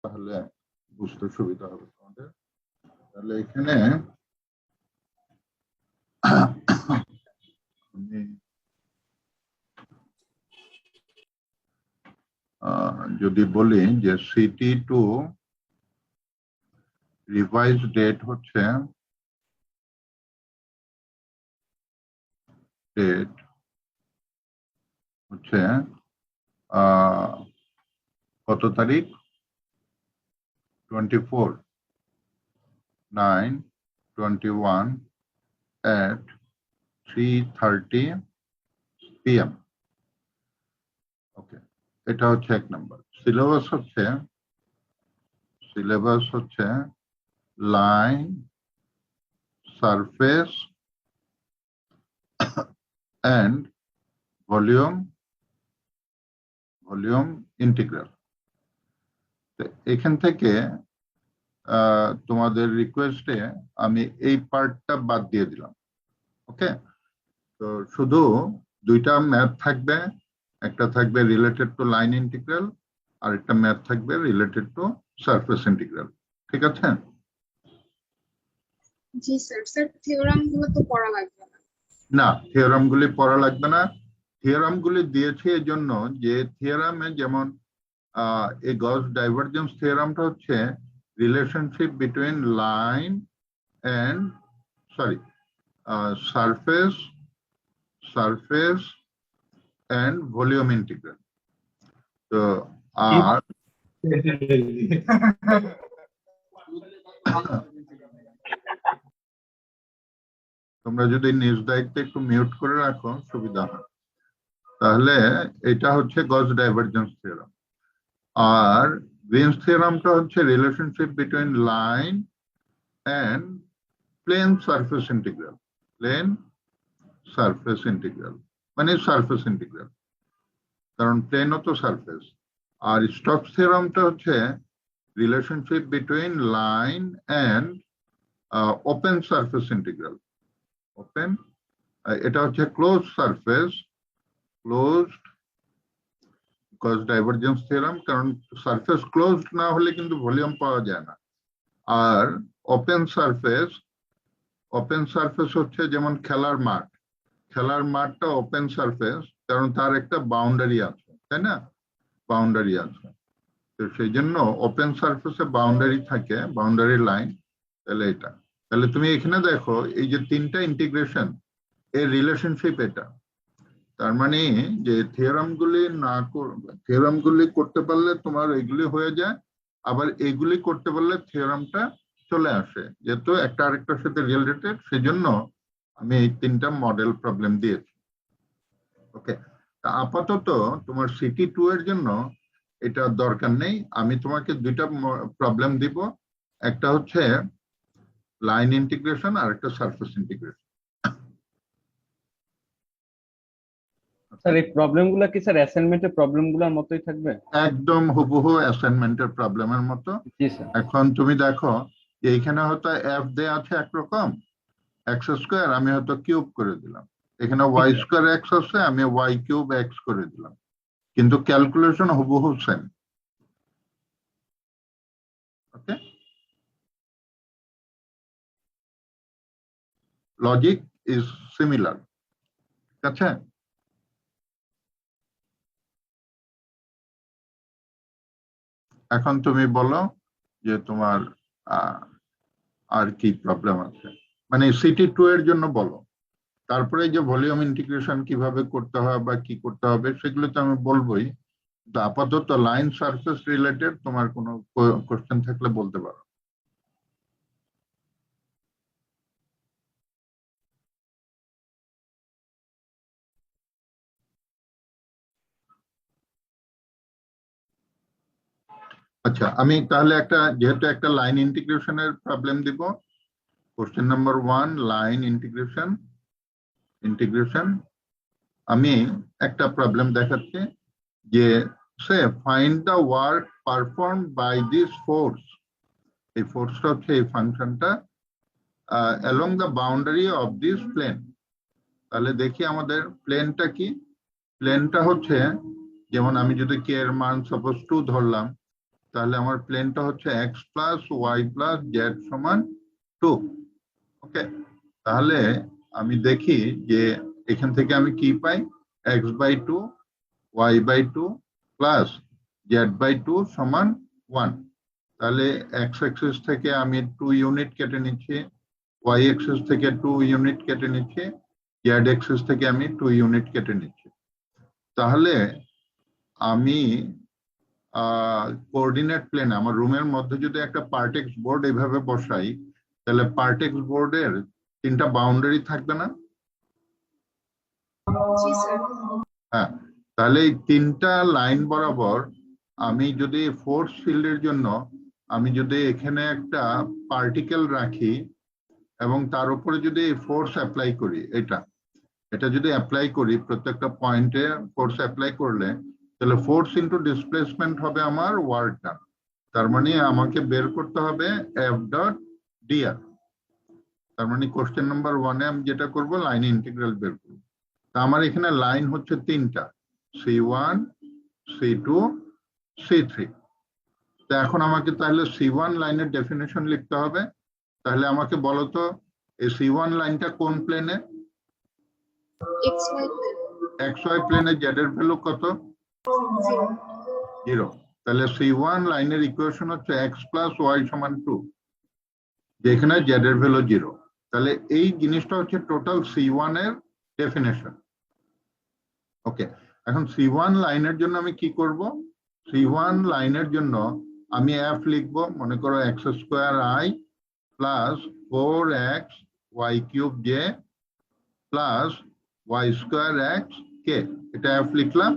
তাহলে বুঝতে সুবিধা হবে তোমাদের। তাহলে এখানে আমি যদি বলি যে CT2 রিভাইজ ডেট হচ্ছে কত তারিখ 24/9/21 at 3:30 PM। ওকে, এটা হচ্ছে এক নম্বর। সিলেবাস হচ্ছে line surface and volume integral. এখান থেকে তোমাদের রিকোয়েস্টে আমি এই পার্টটা বাদ দিয়ে দিলাম। ওকে, তো শুধু দুইটা ম্যাথ থাকবে, একটা থাকবে রিলেটেড টু লাইন ইন্টিগ্রাল আর একটা ম্যাথ থাকবে রিলেটেড টু সারফেস ইন্টিগ্রাল। ঠিক আছে? জি স্যার। স্যার থিওরামগুলো তো পড়া লাগবে না? না, থিওরামগুলি পড়া লাগবে না। থিওরামগুলি দিয়েছি এই জন্য যে থিওরামে যেমন এই গস ডাইভারজেন্স থিওরামটা হচ্ছে relationship between line and surface and volume integral. তো আর তোমরা যদি নিজ দায়িত্বে একটু মিউট করে রাখো সুবিধা হয়। তাহলে এটা হচ্ছে গস ডাইভারজেন্স থিওরাম। আর গ্রিনস থিওরামটা হচ্ছে relationship between line and plane surface integral. মানে সারফেস ইন্টিগ্রাল, কারণ প্লেনও তো সারফেস। আর স্টোকস থিওরামটা হচ্ছে relationship between line and open surface integral. এটা হচ্ছে close surface, closed Gauss divergence theorem, কারণ সারফেস ক্লোজড না হলে কিন্তু ভলিউম পাওয়া যায় না। আর ওপেন সারফেস হচ্ছে যেমন খেলার মাঠটা ওপেন সারফেস, কারণ তার একটা বাউন্ডারি আছে, তাই না? বাউন্ডারি আছে, তো সেই জন্য ওপেন সারফেসে বাউন্ডারি থাকে, বাউন্ডারি লাইন। তাহলে তুমি এখানে দেখো এই যে তিনটা ইন্টিগ্রেশন এর রিলেশনশিপ এটা। তার মানে যে থিওরামগুলি করতে পারলে তোমার এগুলি হয়ে যায়, আবার এগুলি করতে পারলে থিওরামটা চলে আসে, যেহেতু একটা আরেকটার সাথে রিলেটেড। সেজন্য আমি এই তিনটা মডেল প্রবলেম দিয়েছি। ওকে, আপাতত তোমার CT2 এর জন্য এটা দরকার নেই। আমি তোমাকে দুইটা প্রবলেম দিব, একটা হচ্ছে লাইন ইন্টিগ্রেশন আর একটা সারফেস ইন্টিগ্রেশন। স্যার এই প্রবলেমগুলো কি স্যার অ্যাসাইনমেন্টের প্রবলেমগুলোর মতোই থাকবে? একদম হুবহু অ্যাসাইনমেন্টের প্রবলেমের মতো। জি স্যার। এখন তুমি দেখো যে এখানে হয়তো f দেয়া আছে একরকম, x স্কয়ার, আমি হয়তো কিউব করে দিলাম। এখানে y স্কয়ার x আছে, আমি y কিউব x করে দিলাম, কিন্তু ক্যালকুলেশন হুবহু same. Okay, logic is similar. ঠিক আছে? এখন তুমি বলো যে তোমার আর কি প্রবলেম আছে, মানে CT2 এর জন্য বলো। তারপরে যে ভলিউম ইন্টিগ্রেশন কিভাবে করতে হয় বা কি করতে হবে সেগুলো তো আমি বলবোই। আপাতত লাইন সারফেস রিলেটেড তোমার কোনো কোশ্চেন থাকলে বলতে পারো। আচ্ছা, আমি তাহলে যেহেতু একটা লাইন ইন্টিগ্রেশনের প্রবলেম দিব। Question number 1, line integration. আমি একটা প্রবলেম দেখাচ্ছি যে সে find the work perform by this force. এই ফোর্সটা হচ্ছে এই ফাংশনটা along the boundary of this plane. তাহলে দেখি আমাদের প্লেনটা কি। প্লেনটা হচ্ছে, যেমন আমি যদি কে এর মান সাপোজ 2 ধরলাম, তাহলে আমার প্লেনটা হচ্ছে x plus y plus z সমান 2। ওকে, তাহলে আমি দেখি যে এখান থেকে আমি কি পাই, x/2 y/2 প্লাস z/2 সমান 1। তাহলে x অ্যাক্সিস থেকে আমি 2 ইউনিট কেটে নিচ্ছি, y অ্যাক্সিস থেকে 2 ইউনিট কেটে নিচ্ছি, z অ্যাক্সিস থেকে আমি 2 ইউনিট কেটে নিচ্ছি। তাহলে আমি কোঅর্ডিনেট প্লেনে আমার রুমের মধ্যে যদি একটা পার্টেক্স বোর্ড এভাবে বসাই, তাহলে পার্টেক্স বোর্ডের 3টা বাউন্ডারি থাকবে না? জি স্যার। হ্যাঁ, তাহলে এই 3টা লাইন বরাবর আমি যদি ফোর্স ফিল্ডের জন্য আমি যদি এখানে একটা পার্টিকেল রাখি এবং তার উপরে যদি ফোর্স অ্যাপ্লাই করি, এটা যদি অ্যাপ্লাই করি প্রত্যেকটা পয়েন্টে ফোর্স অ্যাপ্লাই করলে, তাহলে ফোর্স ইনটু ডিসপ্লেসমেন্ট হবে আমার ওয়ার্ক ডান। তার মানে আমাকে বের করতে হবে F.dr। তার মানে কোশ্চেন নাম্বার 1-এ আমি যেটা করব, লাইন ইন্টিগ্রাল বের করব। তা আমার এখানে লাইন হচ্ছে 3টা, C1 C2 C3। তো এখন আমাকে তাহলে C1 লাইনের ডেফিনেশন লিখতে হবে। তাহলে আমাকে বলো তো এই C1 লাইনটা কোন প্লেনে? XY plane. XY প্লেনে z এর ভ্যালু কত? 0। তাহলে C1 লাইনের ইকুয়েশন হচ্ছে x প্লাস ওয়াই সমান 2, যেখানে z এর ভ্যালু 0। তাহলে এই জিনিসটা হচ্ছে টোটাল C1 এর ডেফিনেশন। ওকে, এখন C1 লাইনের জন্য আমি কি করব? C1 লাইনের জন্য আমি f লিখব, মনে করো x² i plus 4x y³ j plus y² x k, এটা f লিখলাম।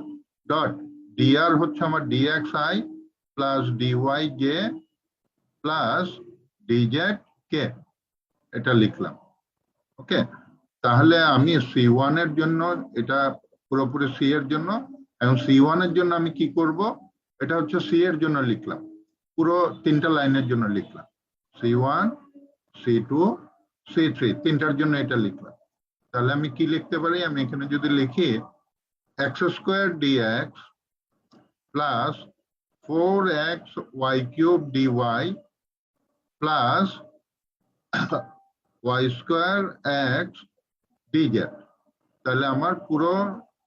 ডট dr হচ্ছে আমার dxi plus dy j plus dz k, এটা লিখলাম। ওকে, তাহলে আমি C1 এর জন্য এটা পুরোপুরি C এর জন্য, এবং C1 এর জন্য আমি কি করব, এটা হচ্ছে C এর জন্য লিখলাম, পুরো 3টা লাইনের জন্য লিখলাম, C1 C2 C3 3টার জন্য এটা লিখলাম। তাহলে আমি কি লিখতে পারি, আমি এখানে যদি লিখি x² dx plus 4x y³ dy plus y² x dz, তাহলে আমার পুরো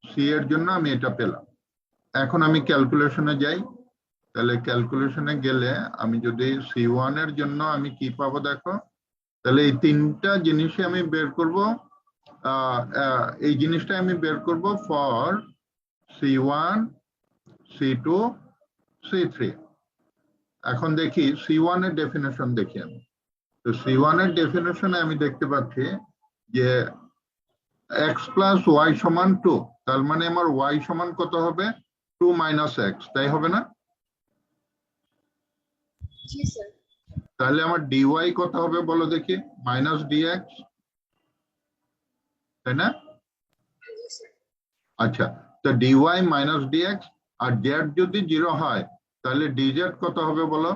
C এর জন্য আমি এটা পেলাম। এখন আমি ক্যালকুলেশনে যাই, তাহলে ক্যালকুলেশনে গেলে আমি যদি C1 এর জন্য আমি কি পাবো দেখো, তাহলে এই 3টা জিনিসই আমি বের করব। এই জিনিসটা আমি বের করব ফর C1 C2 C3। এখন দেখি C1 এর ডেফিনেশন দেখি আমি। তো C1 এর ডেফিনেশনে আমি দেখতে পাচ্ছি যে x প্লাস ওয়াই সমান 2, তার মানে আমার y সমান কত হবে, 2 মাইনাস এক্স, তাই হবে না? জি স্যার। তাহলে আমার dy কত হবে বলো দেখি, মাইনাস dx, তাই না? জি স্যার। আচ্ছা, তো dy মাইনাস dx, আর z যদি 0 হয় তাহলে dz কত হবে বলো?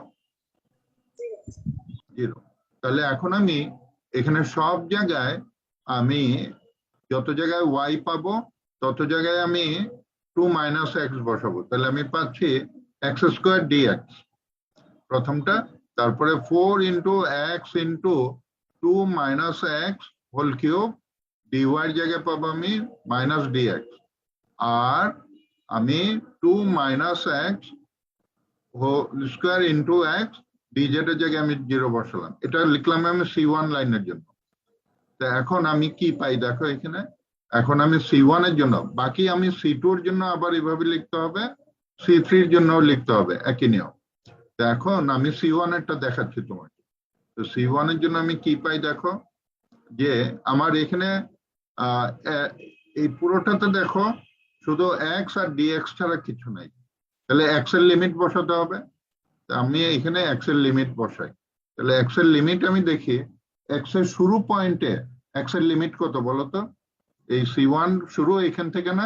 0। তাহলে এখন আমি এখানে সব জায়গায় আমি যত জায়গায় y পাবো তত জায়গায় আমি 2 মাইনাস এক্স বসাবো। তাহলে আমি পাচ্ছি x² dx প্রথমটা, তারপরে 4 into x into 2 minus x whole cube, dy এর জায়গায় পাবো আমি মাইনাস dx, আর আমি 2 minus x square into x dz এর জায়গায় আমি 0 বসালাম। এটা লিখলাম আমি C1 লাইনের জন্য। তো এখন আমি কি পাই দেখো এখানে, এখন আমি C1 এর জন্য, বাকি আমি C2 এর জন্য আবার এভাবে লিখতে হবে, C3 এর জন্য লিখতে হবে একই নিয়ম। তো এখন আমি C1 এরটা দেখাচ্ছি তোমাকে। তো C1 এর জন্য আমি কি পাই দেখো, যে আমার এখানে এই পুরোটাতে দেখো শুধু x আর dx ছাড়া কিছু নাই। তাহলে x এর লিমিট বসাতে হবে, আমি এখানে x এর লিমিট বসাই। তাহলে x এর লিমিট আমি দেখি, x এর শুরু পয়েন্টে x এর লিমিট কত বলতো, এই C1 শুরু এখান থেকে না,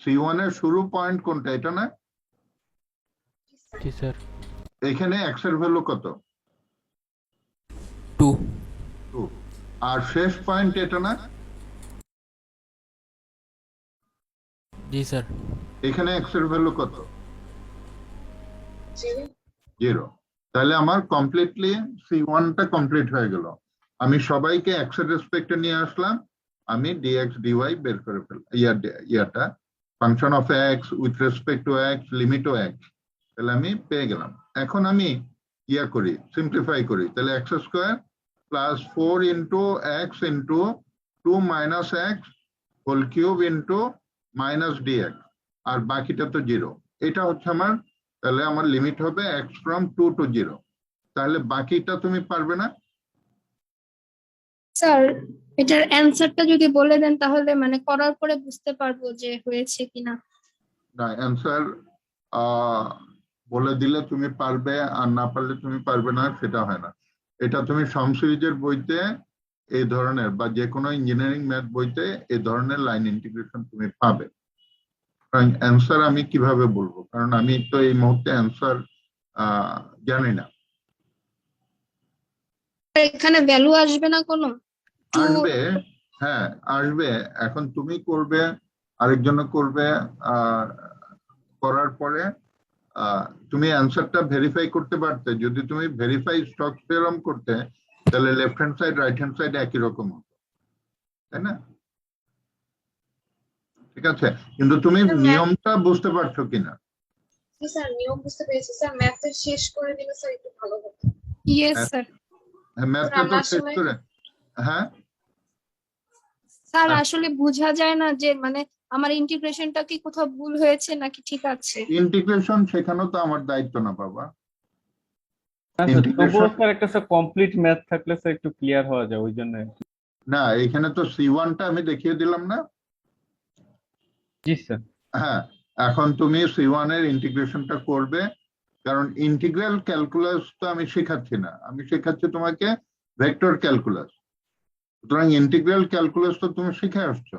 C1 এর শুরু পয়েন্ট কোনটা, এটা না? জি স্যার। এখানে x এর ভ্যালু কত? 2। 2। আর শেষ পয়েন্ট এটা না? জি স্যার। এখানে এক্স এর ভ্যালু কত? 0. 0। তাহলে আমার কমপ্লিটলি C1টা কমপ্লিট হয়ে গেল। আমি সবাইকে এক্স এর রেসপেক্টে নিয়ে আসলাম, আমি ডিএক্স ডিওয়াই বের করে ফেললাম, ইয়াটা function of X with respect to X, লিমিটও এক্স, তাহলে আমি পেয়ে গেলাম। এখন আমি ইয়া করি, সিম্পলিফাই করি, তাহলে X square plus 4 into X into 2 minus x whole cube into minus DX, আর বাকিটা তো 0। এটা হচ্ছে আমার, তাহলে আমার লিমিট হবে এক্স ফ্রম 2 to 0। তাহলে বাকিটা তুমি পারবে না? স্যার এটার অ্যানসারটা যদি বলে দেন তাহলে মানে করার পরে বুঝতে পারবো যে হয়েছে কিনা। না, অ্যান্সার বলে দিলে তুমি পারবে আর না পারলে তুমি পারবে না, সেটা হয় না। এটা তুমি সম সিরিজের বইতে এই ধরনের বা যে কোনো ইঞ্জিনিয়ারিং ম্যাথ বইতে এই ধরনের লাইন ইন্টিগ্রেশন তুমি পাবে। কারণ অ্যান্সার আমি কিভাবে বলবো, কারণ আমি তো এই মুহূর্তে অ্যান্সার জানি না। এখানে ভ্যালু আসবে না কোনো? আসবে, হ্যাঁ আসবে। এখন তুমি করবে, আরেকজন করবে, করার পরে তুমি অ্যান্সারটা ভেরিফাই করতে পারতে। যদি তুমি ভেরিফাই স্টক থিওরেম করতে, তাহলে left hand side right hand side একই রকম হতো, তাই না? ঠিক আছে, কিন্তু তুমি নিয়মটা বুঝতে পারছো কিনা? জি স্যার, নিয়ম বুঝতে পেরেছি স্যার, ম্যাথের শেষ করে দিলে স্যার একটু ভালো হতো। Yes sir. ম্যাথটা তো আমার শেষ আসলে- করে, হ্যাঁ স্যার আসলে বোঝা যায় না যে মানে আমার ইন্টিগ্রেশনটা কি কোথাও ভুল হয়েছে নাকি ঠিক আছে। ইন্টিগ্রেশন শেখানো তো আমার দায়িত্ব না বাবা। না স্যার, Integration- তবুও স্যার একটা স্যার কমপ্লিট ম্যাথ থাকলে স্যার একটু ক্লিয়ার হওয়া যায়, ওই জন্য। না, এখানে তো C1টা আমি দেখিয়ে দিলাম না? জি স্যার। হ্যাঁ, এখন তুমি C1 এর ইন্টিগ্রেশনটা করবে, কারণ ইন্টিগ্রাল ক্যালকুলাস তো আমি শেখাচ্ছি না, আমি শেখাচ্ছি তোমাকে ভেক্টর ক্যালকুলাস। সুতরাং ইন্টিগ্রাল ক্যালকুলাস তো তুমি শিখে আসছো।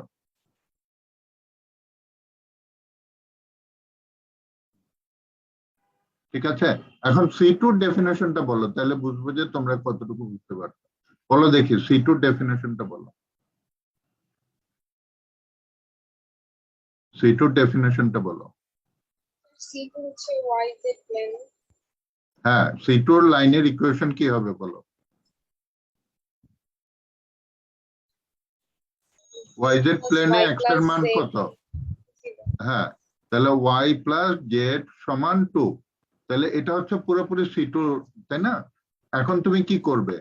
ঠিক আছে, এখন C2 ডেফিনেশনটা বলো, তাহলে বুঝবো যে তোমরা কতটুকু বুঝতে পারছো। বলো দেখি C2 ডেফিনেশনটা বলো। C2 ডেফিনেশনটা বলো। C2 হচ্ছে YZ প্লেন, হ্যাঁ, C2 লাইনের ইকুয়েশন কি হবে বলো? YZ প্লেনে Y x এর plus মান Z কত? 0. হ্যাঁ, তাহলে y প্লাস জেড সমান 2। তাহলে এটা হচ্ছে পুরোপুরি C2, তাই না? এখন তুমি কি করবে,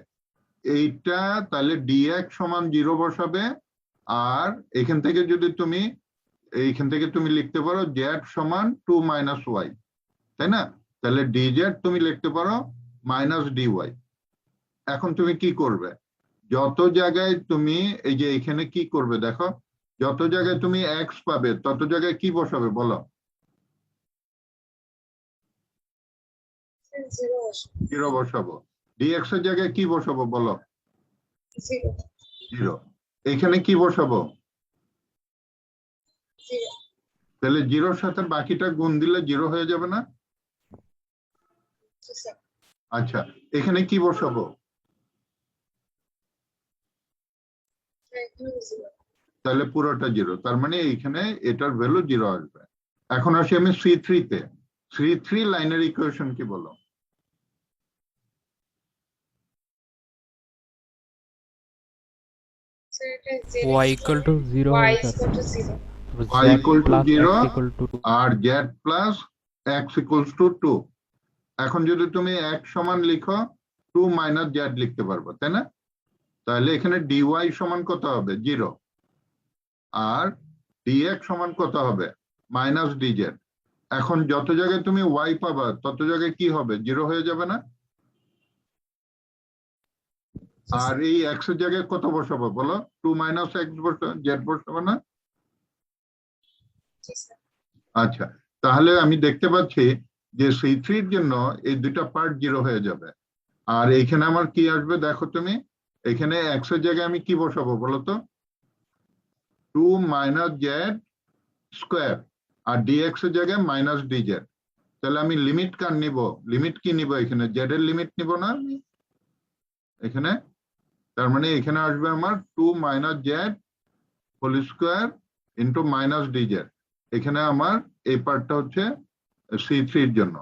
এইটা তাহলে dx সমান 0 বসাবে, আর এখান থেকে যদি তুমি এইখান থেকে তুমি লিখতে পারো z সমান 2 মাইনাস y, তাই না? তাহলে dz তুমি লিখতে পারো মাইনাস dy। এখন তুমি কি করবে, যত জায়গায় তুমি এই যে এখানে কি করবে দেখো, যত জায়গায় তুমি x পাবে তত জায়গায় কি বসাবে বলো? 0 আসে। 0 বসাবো। dx এর জায়গায় কি বসাবো বলো? 0. 0। এখানে কি বসাবো? 0. তাহলে 0-র সাথে বাকিটা গুণ দিলে 0 হয়ে যাবে না? জি স্যার। আচ্ছা, এখানে কি বসাবো? এখানে 0. তাহলে পুরোটা 0, তার মানে এইখানে এটার ভ্যালু 0 আসবে। এখন আসি আমি C3 তে। C3 লাইনের ইকুয়েশন কি বলো? স্যার এটা Z y equal to 0 Y হবে is sir. equal to 0. y equal to plus 0 x equal to 2। আর z plus x equals to 2। এখন যদি তুমি x সমান লিখো 2 মাইনাস z লিখতে পারবো, তাই না? তাহলে এখানে dy সমান কত হবে? 0। আর dx সমান কত হবে? Minus dz। এখন যত জায়গায় তুমি y পাবা তত জায়গায় কি হবে? 0 হয়ে যাবে না? আর এই x এর জায়গায় কত বসাবো বলো? 2 মাইনাস x z বসাবো না? জি স্যার। আচ্ছা, তাহলে আমি দেখতে পাচ্ছি যে C3 এর জন্য এই দুটা পার্ট 0 হয়ে যাবে। আর এইখানে আমার কি আসবে দেখো তুমি, এখানে x এর জায়গায় আমি কি বসাবো বলো তো? 2 মাইনাস জেড স্কোয়ার, আর dx এর জায়গায় মাইনাস dz। তাহলে আমি লিমিট কার নিব? লিমিট কি নিব এখানে? জেড এর লিমিট নিব না এখানে? তার মানে এখানে আসবে আমার 2 minus z whole square into minus dz। এখানে আমার এই পার্টটা হচ্ছে C3 এর জন্য।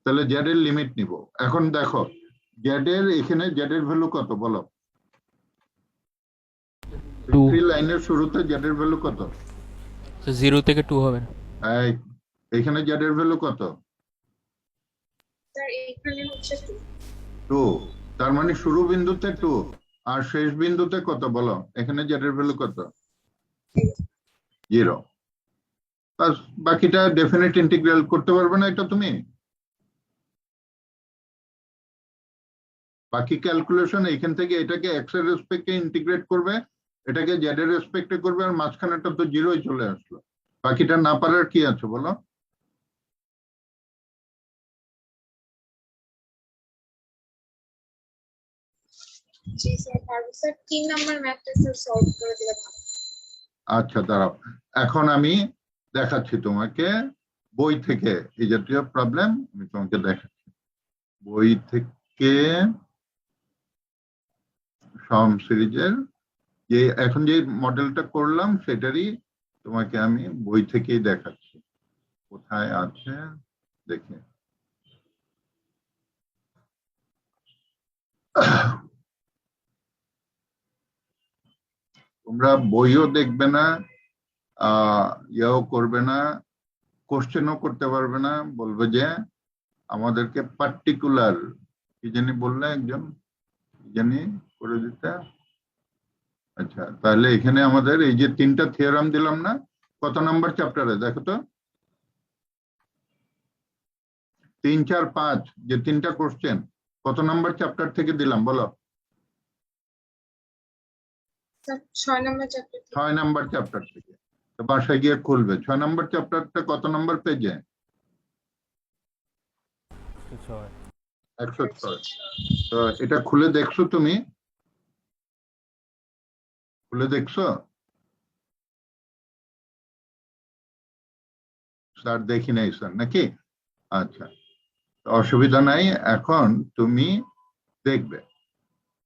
তাহলে জেড এর লিমিট নিব। এখন দেখো জেড এর এখানে জেড এর ভ্যালু কত বলো? 2 3 লাইনের শুরুতে জেড এর ভ্যালু কত? 0 থেকে 2 হবে না। এই এখানে জেড এর ভ্যালু কত? স্যার এখানে হচ্ছে 2। তার মানে শুরু বিন্দুতে 2 আর শেষ বিন্দুতে কত বলো? এখানে জেড এর ভ্যালু কত? 0। বাকিটা ডেফিনেট ইন্টিগ্রাল করতে পারবে না এটা তুমি? বাকি ক্যালকুলেশন এখান থেকে এটাকে এক্স এর রেসপেক্টে ইন্টিগ্রেট করবে, এটাকে জেড এর রেসপেক্টে করবে, আর মাঝখানেটা তো জিরোই চলে আসলো। বাকিটা না পারার কি আছে বলো? জি স্যার পারবো স্যার 3 নাম্বার ম্যাথটা স্যার সলভ করে দিলে ভালো। আচ্ছা দাঁড়াও, এখন আমি দেখাচ্ছি তোমাকে বই থেকে এই জাতীয় প্রবলেম আমি তোমাকে দেখাচ্ছি বই থেকে সম সিরিজের। যে এখন যে মডেলটা করলাম সেটারই তোমাকে আমি বই থেকেই দেখাচ্ছি। কোথায় আছে দেখি। তোমরা বইও দেখবে না, ইয়েও করবে না, কোশ্চেনও করতে পারবে না, বলবে যে আমাদেরকে পার্টিকুলার কি জানি বললে একজন, কি জানি করে দিতে। আচ্ছা তাহলে এখানে আমাদের এই যে 3টা থিওরাম দিলাম না, কত নাম্বার চ্যাপ্টারে দেখো তো? 3, 4, 5 যে 3টা কোশ্চেন কত নাম্বার চ্যাপ্টার থেকে দিলাম বলো? Sir 6 number chapter 6 number chapter থেকে। তো বাসায় গিয়ে খুলবে 6 নাম্বার চ্যাপ্টারটা কত নাম্বার পেজে? 106। তো এটা খুলে দেখছো তুমি? খুলে দেখছো? স্যার দেখি নাই স্যার নাকি? আচ্ছা অসুবিধা নাই, এখন তুমি দেখবে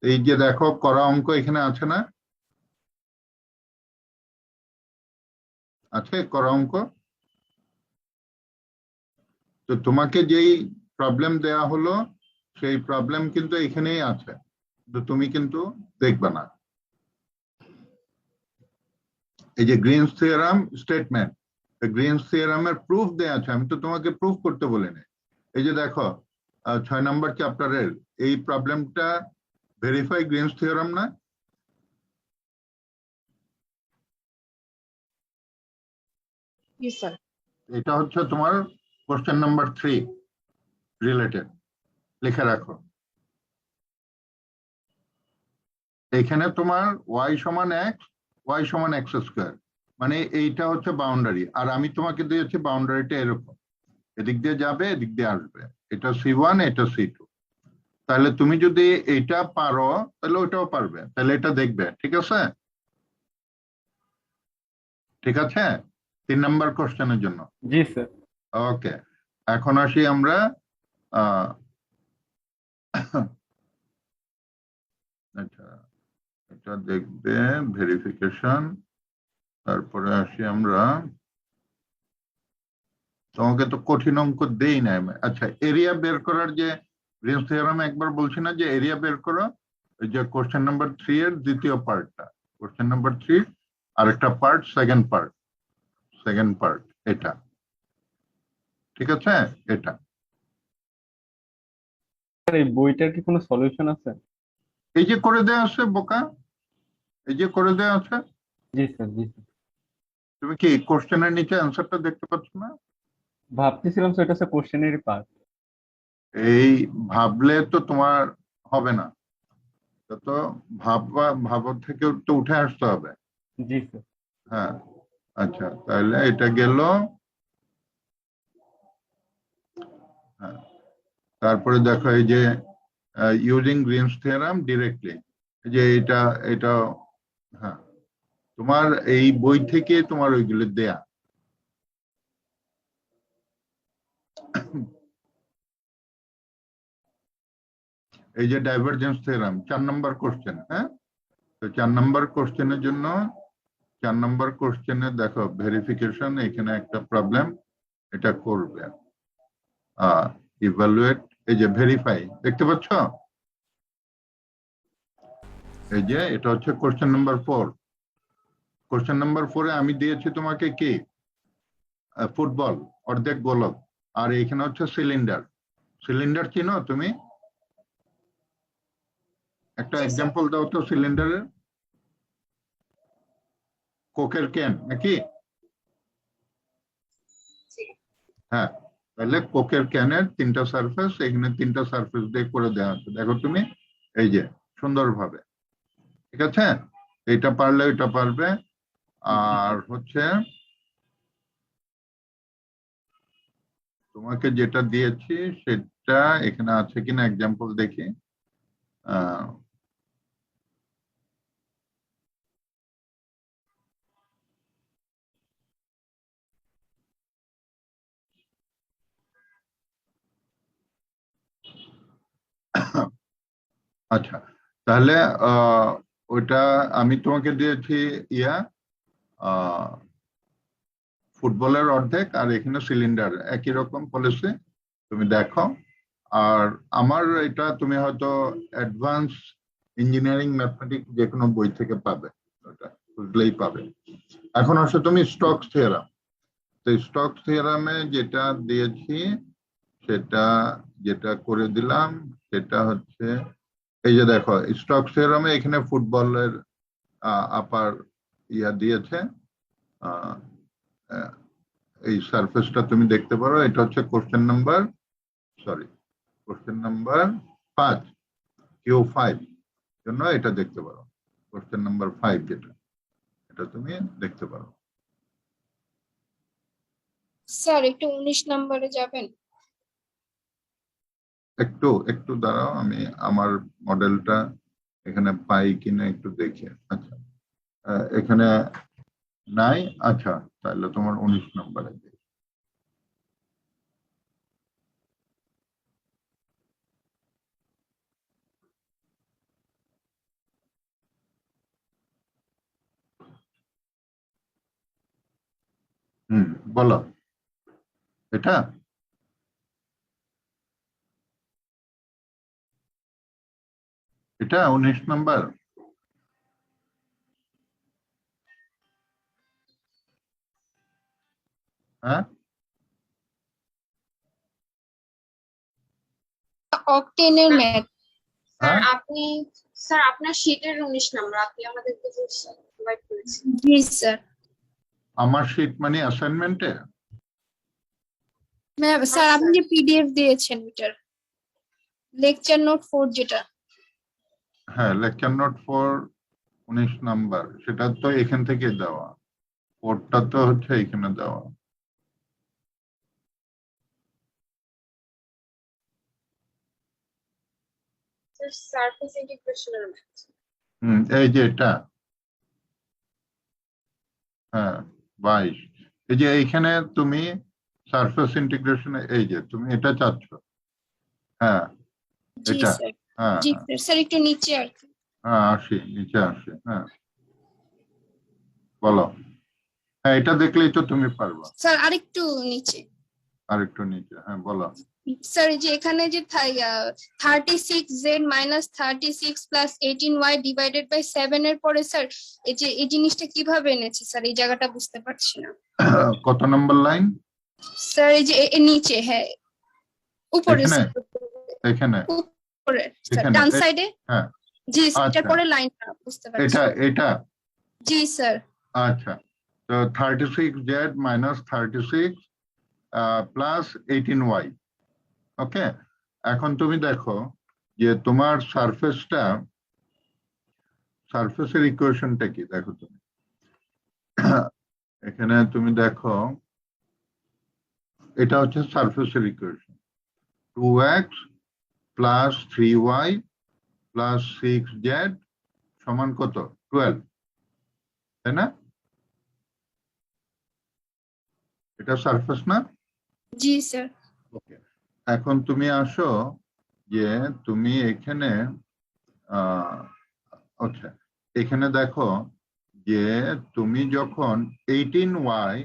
এই যে দেখো করা অঙ্ক এখানে আছে না? আছে করা অঙ্ক? তো তোমাকে যেই প্রবলেম দেয়া হলো সেই প্রবলেম কিন্তু এখানেই আছে, তো তুমি কিন্তু দেখবে না। এই যে গ্রিনস থিওরাম স্টেটমেন্ট, গ্রিনস থিওরামের প্রুফ দেয়া আছে, আমি তো তোমাকে প্রুফ করতে বলিনি। এই যে দেখো 6 নম্বর চ্যাপ্টারের এই প্রবলেমটা ভেরিফাই গ্রিনস থিওরাম না? জি স্যার। এটা হচ্ছে তোমার কোশ্চেন নাম্বার 3 রিলেটেড, লিখে রাখো। এখানে তোমার y সমান x, y সমান x স্কোয়ার, মানে এইটা হচ্ছে বাউন্ডারি, আর আমি তোমাকে দিয়েছি বাউন্ডারিটা এরকম, এদিক দিয়ে যাবে এদিক দিয়ে আসবে, এটা C1 এটা C2। তাহলে তুমি যদি এইটা পারো তাহলে ওইটাও পারবে, তাহলে এটা দেখবে। ঠিক আছে? ঠিক আছে 3 নাম্বার কোশ্চেনের জন্য। জি স্যার। ওকে এখন আসি আমরা আহ আচ্ছা এটা দেখবে ভেরিফিকেশন, তারপরে আসি আমরা, তোমাকে তো কঠিন অঙ্ক দেই না। আচ্ছা এরিয়া বের করার যে গ্রিনস থিওরাম একবার বলছি না যে এরিয়া বের করো, ওই যে কোশ্চেন নাম্বার 3 এর দ্বিতীয় পার্টটা, কোশ্চেন নাম্বার 3 আরেকটা পার্ট সেকেন্ড পার্ট এটা। ঠিক আছে এটা স্যার এই বইটার কি কোনো সলিউশন আছে? এই যে করে দেওয়া আছে বোকা, এই যে করে দেওয়া আছে। জি স্যার, জি স্যার। তুমি কি কোশ্চেনের নিচে অ্যান্সারটা দেখতে পাচ্ছ না? ভাবতেছিলাম স্যার এটা হচ্ছে কোশ্চেনেরই পার্ট। এই ভাবলে তো তোমার হবে না, তো ভাবর থেকে তো উঠে আসতে হবে। জি স্যার। হ্যাঁ আচ্ছা তাহলে এটা গেল। হ্যাঁ তারপরে দেখো এই যে ইউজিং গ্রিনস থিওরাম ডিরেক্টলি, যে এটা এটা হ্যাঁ তোমার এই বই থেকে তোমার ওইগুলো দেয়া। এই যে ডাইভারজেন্স থিওরাম 4 নম্বর কোশ্চেন, হ্যাঁ তো 4 নম্বর কোশ্চেনের জন্য 4 নম্বর কোশ্চেনে দেখো ভেরিফিকেশন, এখানে একটা প্রবলেম, এটা করবে ইভালুয়েট, এই যে ভেরিফাই দেখতে পাচ্ছ, এই যে এটা হচ্ছে কোশ্চেন নাম্বার 4। কোশ্চেন নাম্বার 4-এ আমি দিয়েছি তোমাকে কি ফুটবল অর্ধেক গোলক, আর এখানে হচ্ছে সিলিন্ডার। সিলিন্ডার চিনো তুমি? একটা জি, স্যার। এক্সাম্পল দাও তো সিলিন্ডারের। কোকের ক্যান নাকি? জি। হ্যাঁ, তাহলে কোকের ক্যানের 3টা সারফেস, এখানে 3টা সারফেস দিয়ে করে দেওয়া আছে, দেখো তুমি, এই যে সুন্দরভাবে। ঠিক আছে, এটা পারলে এটা পারবে। আর হচ্ছে তোমাকে যেটা দিয়েছি সেটা এখানে আছে কিনা এক্সাম্পল দেখি। আহ আচ্ছা, তাহলে ওইটা আমি তোমাকে দিয়েছি ইয়া ফুটবলের অর্ধেক, আর এখানে সিলিন্ডার, একই রকম পলিসি, তুমি দেখো। আর আমার এটা তুমি হয়তো অ্যাডভান্স ইঞ্জিনিয়ারিং ম্যাথমেটিক্স যে কোনো বই থেকে পাবে, ওটা বুঝলেই পাবে। এখন আসলে তুমি স্টকস থিওরাম, তো স্টকস থিওরামে যেটা দিয়েছি সেটা যেটা করে দিলাম সেটা হচ্ছে এই যে দেখো স্টকস থিওরামে এখানে ফুটবলের আপার ইয়া দিয়েছে, আহ, আহ, এই সারফেসটা তুমি দেখতে পারো, এটা হচ্ছে কোশ্চেন নাম্বার 5, Q5 জন্য এটা দেখতে পারো, কোশ্চেন নাম্বার 5 যেটা, এটা তুমি দেখতে পারো। স্যার একটু 19 নম্বরে যাবেন। একটু একটু দাঁড়াও, আমি আমার মডেলটা এখানে পাই কিনা একটু দেখি। আচ্ছা, এখানে নাই, আচ্ছা তাহলে তোমার 19 নম্বরে দিই। বলো, এটা এটা 19 নম্বর। হ্যাঁ, অকটেনের ম্যাথ। স্যার হ্যাঁ, আপনি, স্যার আপনার শীটের 19 নম্বর আপনি আমাদেরকে যে প্রোভাইড করেছেন। জি স্যার। আমার শীট মানে অ্যাসাইনমেন্টে। ম্যাম স্যার আপনি যে পিডিএফ দিয়েছেন ওটার লেকচার নোট 4 যেটা। হ্যাঁ, লেকচার নোট 4 19 নাম্বার, সেটা তো এখান থেকে দেওয়া, কোডটা তো হচ্ছে এখানে দেওয়া। স্যার সারফেস ইন্টিগ্রেশনের ম্যাথ। এই যে এটা, হ্যাঁ 22, এই যে এইখানে তুমি সারফেস ইন্টিগ্রেশন, এই যে তুমি এটা চাচ্ছ। হ্যাঁ, জি এটা, স্যার। হ্যাঁ জি হ্যাঁ স্যার, স্যার একটু নিচে আর কি। হ্যাঁ, আসি নিচে আসি, হ্যাঁ বলো। হ্যাঁ, এটা দেখলেই তো তুমি পারবা। স্যার আরেকটু নিচে। আর একটু নিচে, হ্যাঁ বলো। স্যার এই যে এখানে যে 36z minus 36 plus 18y divided by 7 এর পরে স্যার এই যে এই জিনিসটা কিভাবে এনেছে স্যার, এই জায়গাটা বুঝতে পারছি না কত নম্বর লাইন? স্যার। এই যে এর নিচে, হ্যাঁ উপরে এখানে, স্যার, এখানে, উপরে স্যার এখানে, ডান সাইডে। হ্যাঁ, জি স্যার, এটার আচ্ছা, পরে লাইনটা বুঝতে পারছি। এটা এটা, জি স্যার। আচ্ছা, তো 36z মাইনাস 36 প্লাস 18y। ওকে, এখন তুমি দেখো যে তোমার সারফেসের ইকুয়েশনটা কি দেখো তুমি। এখানে তুমি দেখো এটা হচ্ছে সারফেসের equation, 2x plus 3y plus 6z সমান কত? 12, তাই না? এটা সারফেস না? জি স্যার। ওকে, এখন তুমি আসো যে তুমি এখানে আচ্ছা, এখানে দেখো যে তুমি যখন 18y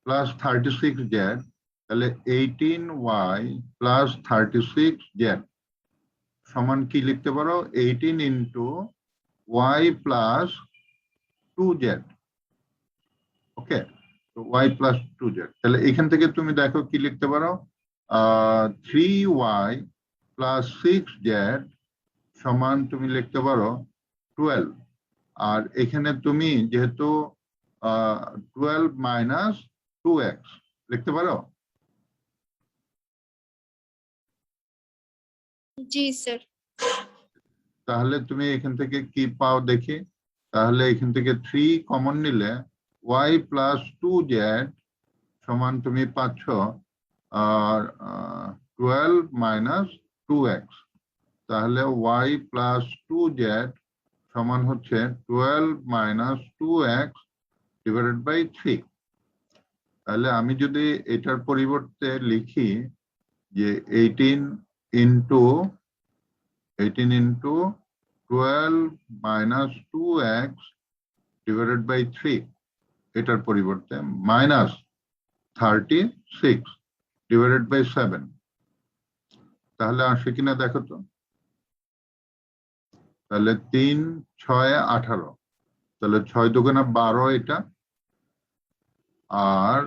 প্লাস 36z, তাহলে 18y প্লাস 36z সমান কি লিখতে পারো? 18 ইন্টু y প্লাস 2z। ওকে, তো y প্লাস 2z, তাহলে এখান থেকে তুমি দেখো কি লিখতে পারো? 3y প্লাস 6z সমান তুমি লিখতে পারো 12। আর এখানে তুমি যেহেতু 12 মাইনাস 2x লিখতে পারো। জি স্যার। তাহলে তুমি এখান থেকে কি পাও দেখি? তাহলে এখান থেকে 3 কমন নিলে y প্লাস 2z সমান তুমি পাচ্ছ 12 মাইনাস 2x। তাহলে y প্লাস 2z সমান হচ্ছে 12 মাইনাস 2x ডিভাইডেড বাই 3। তাহলে আমি যদি এটার পরিবর্তে লিখি যে 18 into 12 minus 2x divided by 3, এটার পরিবর্তে মাইনাস 36 ডিভাইডেড বাই 7, তাহলে আসে কিনা দেখো তো। তাহলে 3 6 18, তাহলে 6 দুগুণে 12 এটা, আর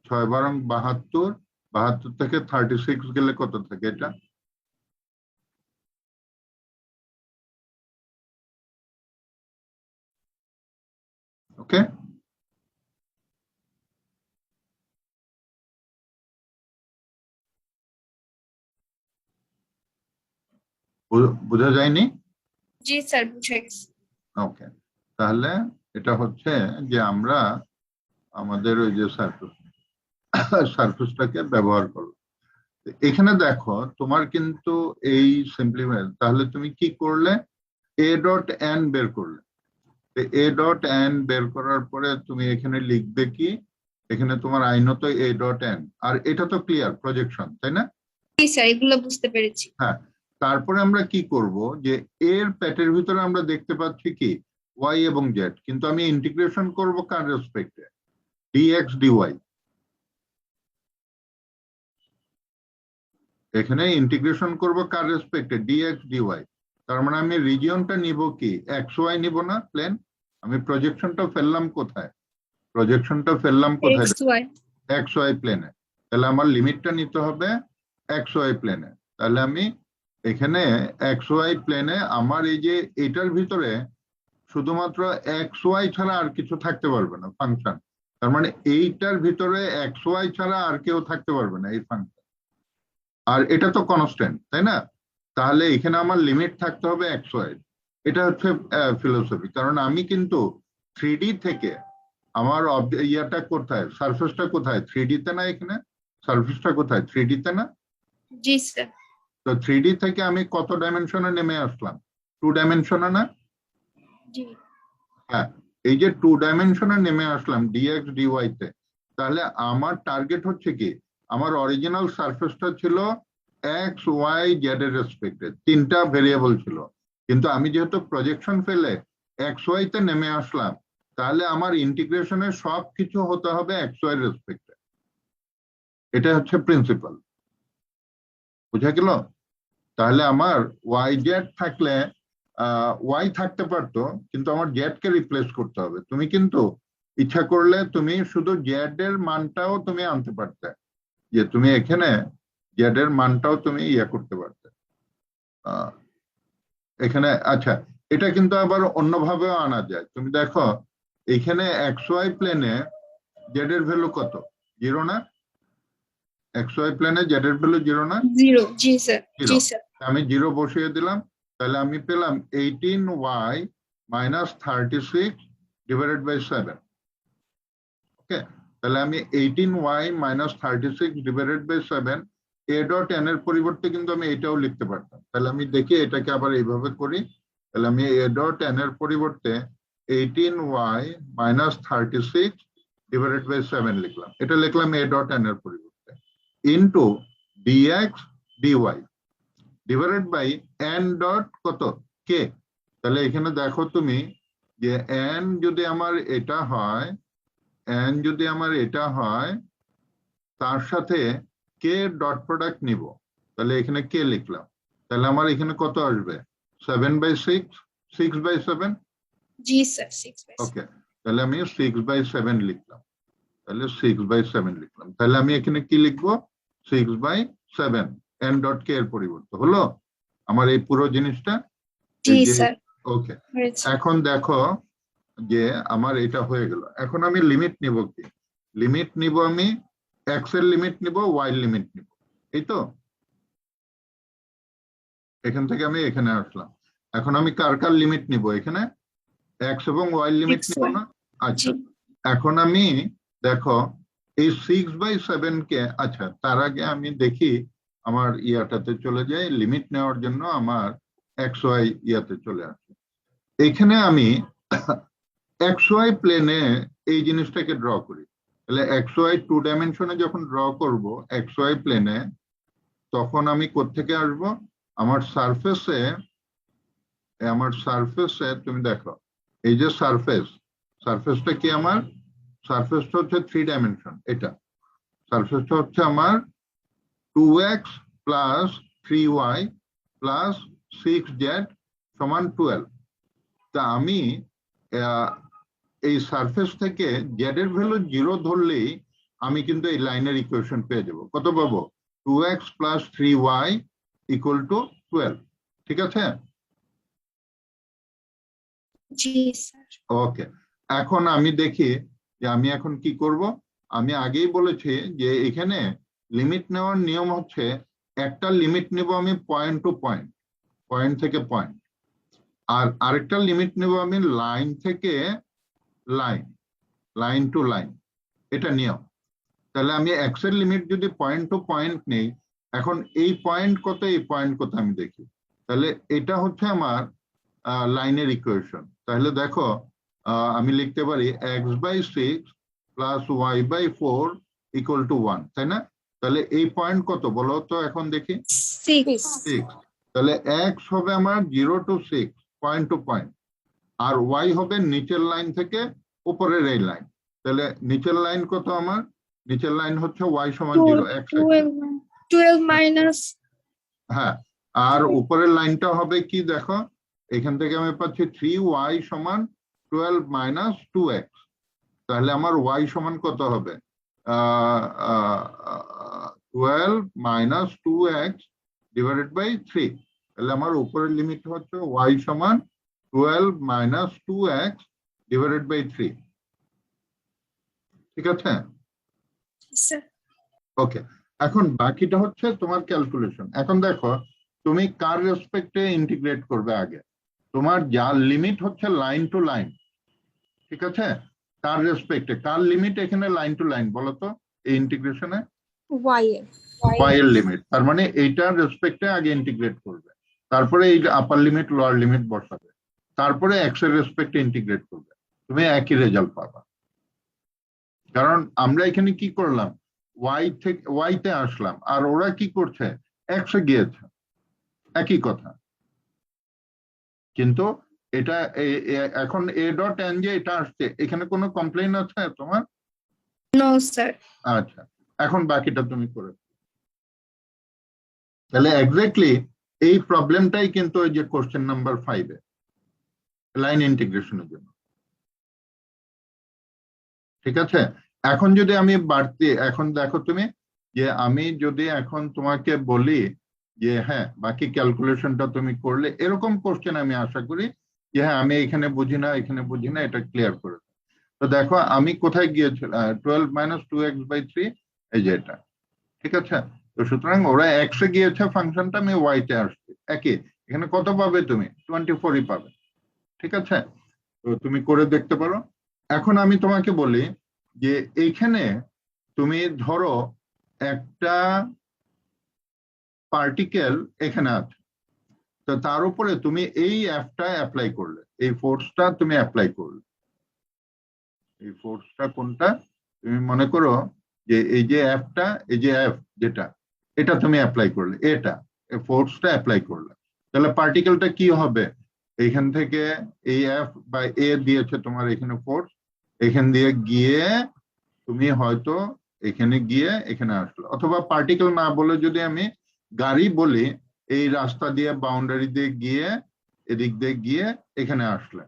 6 বারং 72, 72 থেকে 36 গেলে কত থাকে এটা? ওকে, বোঝা যায়নি? জি স্যার, বুঝে গেছি। ওকে, তাহলে এটা হচ্ছে যে আমরা আমাদের ওই যে সারফেসটাকে ব্যবহার করব। এখানে দেখো তোমার কিন্তু এই সিম্পলিফাই, তাহলে তুমি কি করলে? এ ডট এন বের করলে। এ ডট এন বের করার পরে তুমি এখানে লিখবে কি? এখানে তোমার আইনত এ ডট এন, আর এটা তো ক্লিয়ার প্রজেকশন, তাই না? জি স্যার, এগুলো বুঝতে পেরেছি। হ্যাঁ, তারপরে আমরা কি করব যে এর প্যাটের ভিতরে আমরা দেখতে পাচ্ছি কি y এবং z, কিন্তু আমি ইন্টিগ্রেশন করব কার রেসপেক্টে? dx dy। এখানে ইন্টিগ্রেশন করব কার রেসপেক্টে? dx dy। তার মানে আমি রিজিয়নটা নিব কি xy নিব না, প্লেন। আমি প্রজেকশনটা ফেললাম কোথায়? প্রজেকশনটা ফেললাম কোথায়? xy। xy প্লেনে। তাহলে আমার লিমিটটা নিতে হবে xy প্লেনে। তাহলে আমি এখানে xy প্লেনে আমার এই যে এটার ভিতরে শুধুমাত্র xy ছাড়া আর কিছু থাকতে পারবে না ফাংশন। তার মানে এইটার ভিতরে xy ছাড়া আর কেউ থাকতে পারবে না এই ফাংশন। আর এটা তো কনস্ট্যান্ট, তাই না? তাহলে এখানে আমার লিমিট থাকতে হবে xy। এটা হচ্ছে ফিলোসফি। কারণ আমি কিন্তু 3D থেকে আমার ইয়াটা কোথায়? সারফেসটা কোথায়? 3D তে না? এখানে সারফেসটা কোথায়? 3D তে না? জি স্যার। তো 3D থেকে আমি কত ডাইমেনশনে নেমে আসলাম? 2 ডাইমেনশনে না? জি। হ্যাঁ, এই যে 2 ডাইমেনশনে নেমে আসলাম dx dy তে। তাহলে আমার টার্গেট হচ্ছে কি? আমার অরিজিনাল সারফেসটা ছিল x y z এর রেসপেক্টে, 3টা ভেরিয়েবল ছিল। কিন্তু আমি যেহেতু প্রজেকশন ফেলে x y তে নেমে আসলাম, তাহলে আমার ইন্টিগ্রেশনের সব কিছু হতে হবে x y রেসপেক্টে। এটা হচ্ছে প্রিন্সিপাল। বুঝা গেল? তাহলে আমার y z থাকলে y থাকতে পারতো, কিন্তু আমার z কে রিপ্লেস করতে হবে। তুমি কিন্তু ইচ্ছা করলে তুমি শুধু z এর মানটাও তুমি আনতে পারতে, যে তুমি এখানে z এর মানটাও তুমি ইয়ে করতে পারতে এখানে। আচ্ছা, এটা কিন্তু আবার অন্যভাবেও আনা যায়। তুমি দেখো এখানে xy প্লেনে z এর ভ্যালু কত? 0 না? xy প্লেনে z এর ভ্যালু 0 না? 0। জি স্যার। 0। জি স্যার। আমি 0 বসিয়ে দিলাম। তাহলে আমি পেলাম 18y মাইনাস 36 ডিভাইডেড বাই 7। ওকে, তাহলে আমি 18y minus 36 divided by 7 a dot n এর পরিবর্তে কিন্তু আমি এটাও লিখতে পারতাম। তাহলে আমি দেখি এটাকে আবার এইভাবে করি। তাহলে আমি a ডট n এর পরিবর্তে 18y মাইনাস 36 ডিভাইডেড বাই 7 লিখলাম। এটা লিখলাম a ডট n এর পরিবর্তে into dx dy divided by n dot কত? k। তাহলে এখানে দেখো তুমি যে n যদি আমার এটা হয়, তার সাথে কে ডট প্রোডাক্ট নিব, তাহলে এখানে কে লিখলাম, তাহলে আমার এখানে কত আসবে 7/6, 6/7। জি স্যার 6/7 ওকে, তাহলে আমি 6/7 লিখলাম, তাহলে আমি এখানে কি লিখবো 6/7 n ডট কে এর পরিবর্তে হলো আমার এই পুরো জিনিসটা। জি স্যার ওকে, হয়েছে। এখন দেখো যে আমার এটা হয়ে গেল। এখন আমি লিমিট নিব, কি লিমিট নিব, আমি এক্স এর লিমিট নিব, ওয়াই লিমিট নিব, এই তো এখান থেকে আমি এখানে আসলাম। এখন আমি কার কার লিমিট নিব, এখানে এক্স এবং ওয়াই লিমিট X, নিব Y, না? আচ্ছা, জি এখন আমি দেখো এই 6/7 কে, আচ্ছা তার আগে আমি দেখি আমার ইয়াটাতে চলে যাই, লিমিট নেওয়ার জন্য আমার এক্স ওয়াই ইয়াতে চলে আসে। এখানে আমি এক্স ওয়াই প্লেনে এই জিনিসটাকে ড্র করি, তাহলে এক্স ওয়াই 2 ডাইমেনশনে যখন ড্র করব এক্স ওয়াই প্লেনে, তখন আমি কোত্থেকে আসব, আমার সারফেসে তুমি দেখো এই যে সারফেসটা কি, আমার সারফেসটা হচ্ছে 3 ডাইমেনশন, এটা সারফেসটা হচ্ছে আমার 2x plus 3y plus 6z সমান 12। তা আমি এই সারফেস থেকে জেড এর ভ্যালু 0 ধরলেই আমি কিন্তু এই লাইনের ইকুয়েশন পেয়ে যাব। কত পাবো, 2x plus 3y equal to 12। ঠিক আছে, জি স্যার ওকে। এখন আমি দেখি যে আমি এখন কি করব। আমি আগেই বলেছি যে এখানে লিমিট নেওয়ার নিয়ম হচ্ছে একটা লিমিট নেব আমি পয়েন্ট টু পয়েন্ট, পয়েন্ট থেকে পয়েন্ট, আর আরেকটা লিমিট নেব আমি লাইন থেকে লাইন, লাইন টু লাইন, এটা নিয়ম। তাহলে আমি এক্স এর লিমিট যদি পয়েন্ট টু পয়েন্ট নেই, এখন এই পয়েন্ট কত, এই পয়েন্ট কত আমি দেখি, তাহলে এটা হচ্ছে আমার লাইনের ইকুয়েশন। তাহলে দেখো আমি লিখতে পারি x/6 plus y/4 equal to 1, তাই না? তাহলে এই পয়েন্ট কত বলো তো এখন দেখি, 6 6। তাহলে x হবে আমার 0 to 6 পয়েন্ট টু পয়েন্ট, আর y হবে নিচের লাইন থেকে উপরের এই লাইন। তাহলে নিচের লাইন কত, আমার নিচের লাইন হচ্ছে y সমান 0, x 12 মাইনাস হ্যাঁ, আর উপরের লাইনটা হবে কি দেখো, এখান থেকে আমি পাচ্ছি 3y সমান 12 মাইনাস 2x। তাহলে আমার y সমান কত হবে, 12 মাইনাস 2x ডিভাইডেড বাই 3। তাহলে আমার উপরের লিমিট হচ্ছে y সমান 12 মাইনাস 2x ডিভাইডেড বাই 3। ঠিক আছে, স্যার ওকে। এখন বাকিটা হচ্ছে তোমার ক্যালকুলেশন। এখন দেখো তুমি কার রেসপেক্টে ইন্টিগ্রেট করবে আগে, তোমার যা লিমিট হচ্ছে লাইন টু লাইন, ঠিক আছে, কার রেসপেক্টে, কার লিমিট এখানে লাইন টু লাইন বলো তো এই ইন্টিগ্রেশনে, y y এর লিমিট, তার মানে এইটার রেসপেক্টে আগে ইন্টিগ্রেট করবে, তারপরে এই আপার লিমিট লোয়ার লিমিট বসাবে, তারপরে এক্স এর রেসপেক্টে ইন্টিগ্রেট করবে, তুমি একই রেজাল্ট পাবা। কারণ আমরা এখানে কি করলাম, ওয়াই থেকে ওয়াইতে আসলাম, আর ওরা কি করছে এক্সে গিয়েছে, একই কথা। কিন্তু এটা এখন এ ডট এন যে এটা আসছে, এখানে কোনো কমপ্লেইন আছে তোমার? নো স্যার আচ্ছা, এখন বাকিটা তুমি করে। তাহলে এক্স্যাক্টলি এই প্রবলেমটাই কিন্তু ওই যে কোশ্চেন নাম্বার 5 এ লাইন ইন্টিগ্রেশনের জন্য। ঠিক আছে, এখন যদি আমি বাড়তি, এখন দেখো তুমি যে আমি যদি এখন তোমাকে বলি যে হ্যাঁ বাকি ক্যালকুলেশনটা তুমি করলে, এরকম কোশ্চেন আমি আশা করি যে হ্যাঁ আমি এখানে বুঝি না, এখানে বুঝি না, এটা ক্লিয়ার করে। তো দেখো আমি কোথায় গিয়েছিলাম, 12 মাইনাস 2x/3, এই যে এটা। ঠিক আছে, তো সুতরাং ওরা এক্স এ গিয়েছে ফাংশনটা, আমি ওয়াই তে আসছি, একই। এখানে কত পাবে তুমি, 24ই পাবে। ঠিক আছে, তো তুমি করে দেখতে পারো। এখন আমি তোমাকে বলি যে এইখানে তুমি ধরো একটা পার্টিকেল এখানে আছে, তো তার উপরে তুমি এই অ্যাপটা অ্যাপ্লাই করলে, এই ফোর্সটা তুমি অ্যাপ্লাই করলে, এই ফোর্সটা কোনটা, তুমি মনে করো যে এই যে অ্যাপটা, এই যে অ্যাপ যেটা, এটা তুমি অ্যাপ্লাই করলে, এটা ফোর্সটা অ্যাপ্লাই করলে, তাহলে পার্টিকেলটা কি হবে, এইখান থেকে এই এফ বা এ দিয়েছে তোমার এখানে ফোর্স, এখান দিয়ে গিয়ে তুমি হয়তো এখানে গিয়ে এখানে আসলো, অথবা পার্টিকেল না বলে যদি আমি গাড়ি বলি, এই রাস্তা দিয়ে বাউন্ডারি দিয়ে গিয়ে এদিক দিয়ে গিয়ে এখানে আসলে,